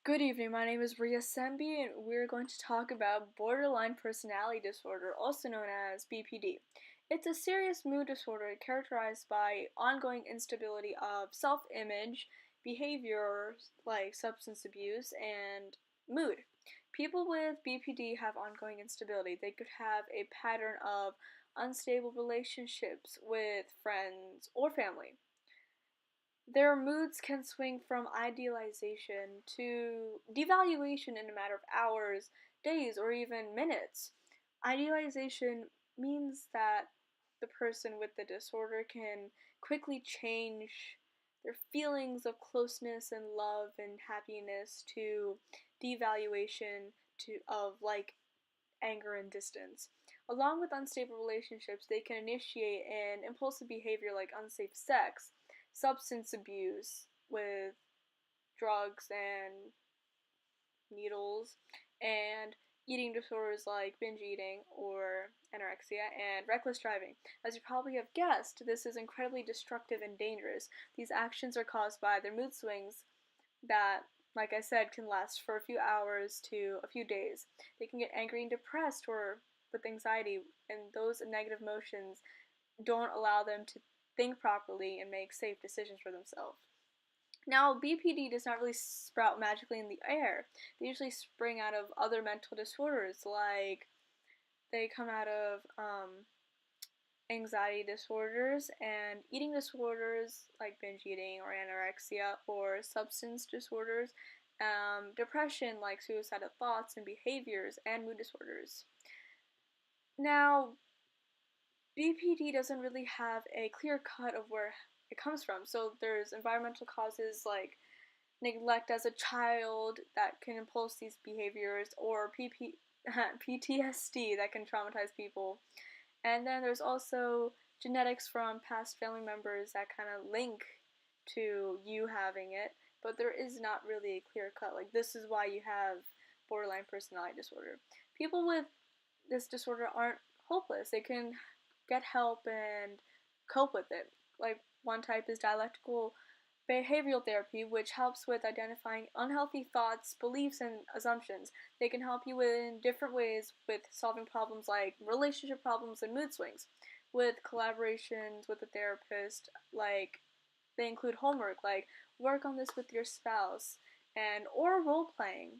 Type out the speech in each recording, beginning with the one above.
Good evening, my name is Ria Sembi, and we're going to talk about borderline personality disorder, also known as BPD. It's a serious mood disorder characterized by ongoing instability of self image, behavior like substance abuse, and mood. People with BPD have ongoing instability. They could have a pattern of unstable relationships with friends or family. Their moods can swing from idealization to devaluation in a matter of hours, days, or even minutes. Idealization means that the person with the disorder can quickly change their feelings of closeness and love and happiness to devaluation of anger and distance. Along with unstable relationships, they can initiate an impulsive behavior like unsafe sex, substance abuse with drugs and needles, and eating disorders like binge eating or anorexia, and reckless driving. As you probably have guessed, this is incredibly destructive and dangerous. These actions are caused by their mood swings that, like I said, can last for a few hours to a few days. They can get angry and depressed or with anxiety, and those negative emotions don't allow them to think properly and make safe decisions for themselves. Now, BPD does not really sprout magically in the air. They usually spring out of other mental disorders, like they come out of anxiety disorders and eating disorders like binge eating or anorexia, or substance disorders, depression like suicidal thoughts and behaviors, and mood disorders. Now, BPD doesn't really have a clear cut of where it comes from. So there's environmental causes like neglect as a child that can impulse these behaviors, or PTSD that can traumatize people. And then there's also genetics from past family members that kind of link to you having it, but there is not really a clear cut. Like, this is why you have borderline personality disorder. People with this disorder aren't hopeless. They can get help and cope with it. Like, one type is dialectical behavioral therapy, which helps with identifying unhealthy thoughts, beliefs, and assumptions. They can help you in different ways with solving problems like relationship problems and mood swings. With collaborations with a therapist, like they include homework, like work on this with your spouse, and or role playing.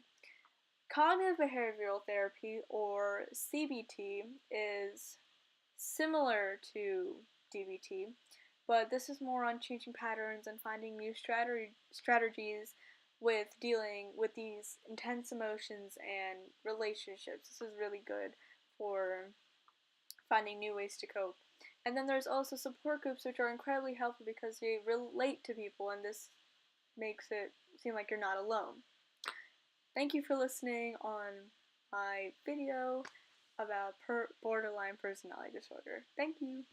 Cognitive behavioral therapy, or CBT, is similar to DBT, but this is more on changing patterns and finding new strategies with dealing with these intense emotions and relationships. This is really good for finding new ways to cope. And then there's also support groups, which are incredibly helpful because they relate to people, and this makes it seem like you're not alone. Thank you for listening on my video about borderline personality disorder. Thank you.